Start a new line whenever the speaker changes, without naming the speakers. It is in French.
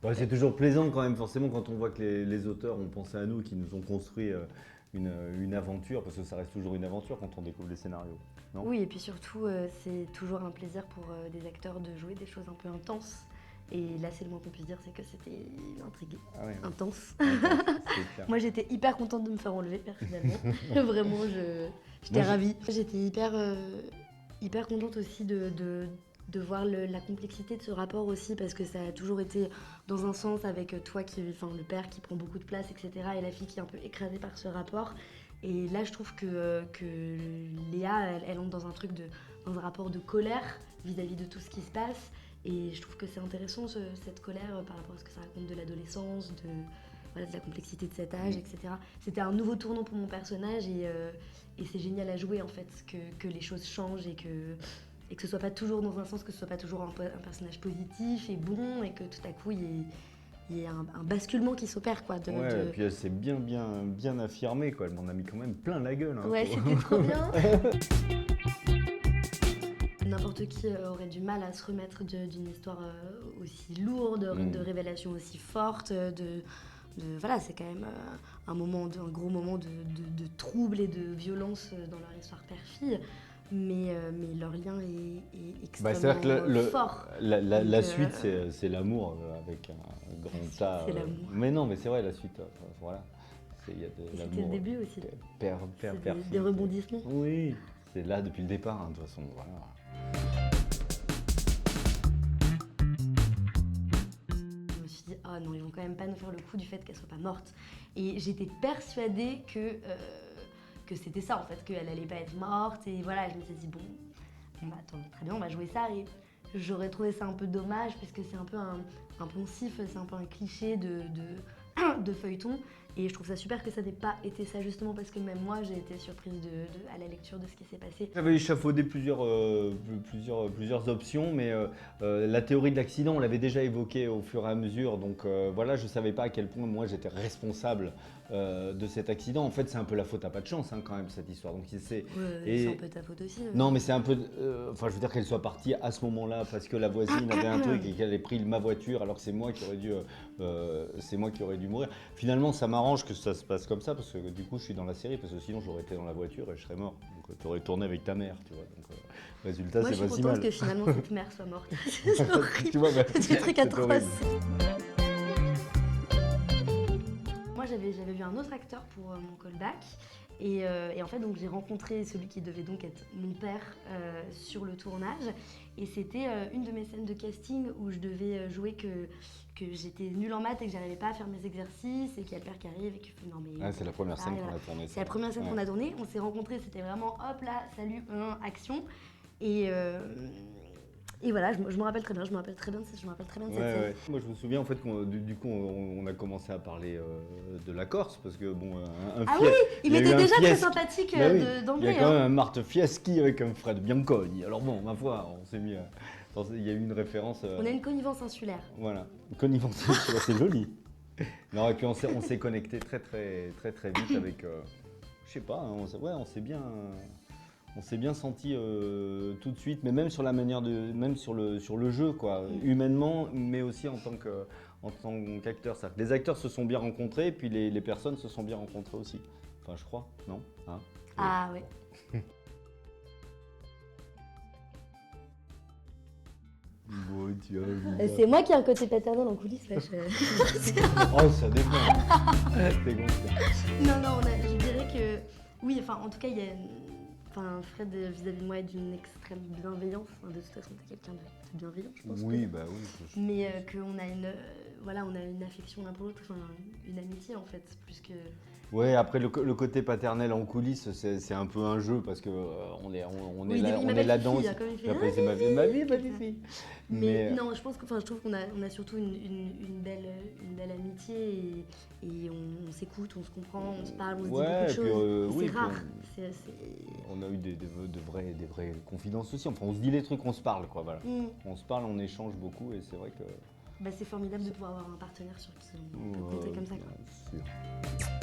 Ouais, c'est toujours plaisant quand même, forcément, quand on voit que les auteurs ont pensé à nous, qui nous ont construit une aventure, parce que ça reste toujours une aventure quand on découvre les scénarios, non?
Oui, et puis surtout, c'est toujours un plaisir pour des acteurs de jouer des choses un peu intenses. Et là, c'est le moins qu'on puisse dire, c'est que c'était intrigué,
Ah ouais,
intense.
c'est clair.
Moi, j'étais hyper contente de me faire enlever, personnellement. Vraiment, j'étais
Moi,
ravie. J'étais hyper contente aussi de voir la complexité de ce rapport aussi, parce que ça a toujours été dans un sens avec toi, enfin, le père qui prend beaucoup de place, etc., et la fille qui est un peu écrasée par ce rapport. Et là, je trouve que Léa, elle entre dans un truc dans un rapport de colère vis-à-vis de tout ce qui se passe. Et je trouve que c'est intéressant cette colère par rapport à ce que ça raconte de l'adolescence, voilà, de la complexité de cet âge, etc. C'était un nouveau tournant pour mon personnage et c'est génial à jouer en fait, que les choses changent et que ce soit pas toujours dans un sens, que ce soit pas toujours un personnage positif et bon et que tout à coup il y ait un basculement qui s'opère quoi.
ouais, et puis elle s'est bien affirmée, quoi. Elle m'en a mis quand même plein la gueule. Hein,
Ouais, c'était trop bien. N'importe qui aurait du mal à se remettre d'une histoire aussi lourde, de révélations aussi fortes, voilà, c'est quand même un gros moment de trouble et de violence dans leur histoire père-fille. Mais leur lien est
Bah,
extrêmement
c'est-à-dire que
fort.
la suite, c'est l'amour avec un grand A.
C'est l'amour.
Mais non, mais c'est vrai, la suite, voilà. Il y a de
C'était
l'amour.
le début aussi.
Père,
Des rebondissements.
Oui, c'est là depuis le départ, hein, de toute façon. Voilà.
Je me suis dit, oh non, ils vont quand même pas nous faire le coup du fait qu'elle soit pas morte. Et j'étais persuadée que c'était ça en fait, qu'elle allait pas être morte. Et voilà, je me suis dit, bon bah attends, très bien, on va jouer ça. Et j'aurais trouvé ça un peu dommage, puisque c'est un peu un poncif, c'est un peu un cliché de feuilleton. Et je trouve ça super que ça n'ait pas été ça, justement parce que même moi j'ai été surprise à la lecture de ce qui s'est passé.
J'avais échafaudé plusieurs options, mais la théorie de l'accident, on l'avait déjà évoquée au fur et à mesure, donc voilà, je savais pas à quel point moi j'étais responsable de cet accident. En fait, c'est un peu la faute à pas de chance, hein, quand même, cette histoire. Donc,
C'est un peu ta faute aussi.
Non, mais c'est un peu... Enfin, je veux dire qu'elle soit partie à ce moment-là parce que la voisine avait un truc et qu'elle ait pris ma voiture alors que c'est moi qui aurais dû mourir. Finalement, ça m'arrange que ça se passe comme ça parce que du coup, je suis dans la série parce que sinon, j'aurais été dans la voiture et je serais mort. Donc, tu aurais tourné avec ta mère, tu vois. Donc, résultat, c'est pas si mal.
Moi, je suis contente que finalement, cette mère soit morte. C'est horrible.
Tu vois, bah,
C'est très
c'est
atroce.
horrible.
Moi, j'avais vu un autre acteur pour mon callback et en fait, donc j'ai rencontré celui qui devait donc être mon père sur le tournage et c'était une de mes scènes de casting où je devais jouer que j'étais nulle en maths et que j'arrivais pas à faire mes exercices et qu'il y a le père qui arrive et qui fait non mais...
Ah, c'est la première scène qu'on a tournée.
C'est la première scène qu'on a tournée, on s'est rencontrés, c'était vraiment hop là, salut, action et voilà, je me rappelle très bien, je me rappelle très bien de cette scène.
Ouais. Moi, je me souviens en fait du coup, on a commencé à parler de la Corse parce que bon,
Ah oui, il était déjà très sympathique
Bah oui,
d'emblée.
il y a quand même un Marthe Fieschi avec un Fred Bianconi. Alors bon, ma foi, on s'est mis. Il y a eu une référence.
On a une connivence insulaire.
Voilà, une connivence, c'est joli. Non, et puis on s'est connecté très vite avec. Je sais pas, hein, on s'est bien. On s'est bien senti tout de suite, mais même sur la manière même sur le jeu, quoi, humainement, mais aussi en tant qu'acteur. Les acteurs se sont bien rencontrés, et puis les personnes se sont bien rencontrées aussi. Enfin, je crois, non, hein?
Ah ouais.
Bon, tiens,
C'est moi qui ai un côté paternel en coulisses, là.
Oh, ça dépend. T'es gonflé.
Non, je dirais que... Oui, enfin, en tout cas, il y a... Enfin, Fred, vis-à-vis de moi, est d'une extrême bienveillance. Enfin, de toute façon, t'es quelqu'un de bienveillant, je pense.
Oui, bah oui.
Mais qu'on a on a une affection l'un pour l'autre, enfin, une amitié, en fait, plus que...
Ouais, après le côté paternel en coulisses, c'est un peu un jeu parce que on est là-dedans. Après, c'est ma vie, petite fille.
Mais non, je trouve qu'on a surtout une belle amitié et on s'écoute, on se comprend, on se parle, on se dit beaucoup de choses.
Oui,
c'est rare.
On a eu des vraies confidences aussi. Enfin, on se dit les trucs, on se parle, quoi. Voilà. On se parle, on échange beaucoup et c'est vrai que.
Bah, c'est formidable de pouvoir avoir un partenaire sur qui on peut compter comme ça, quoi.
Bien sûr.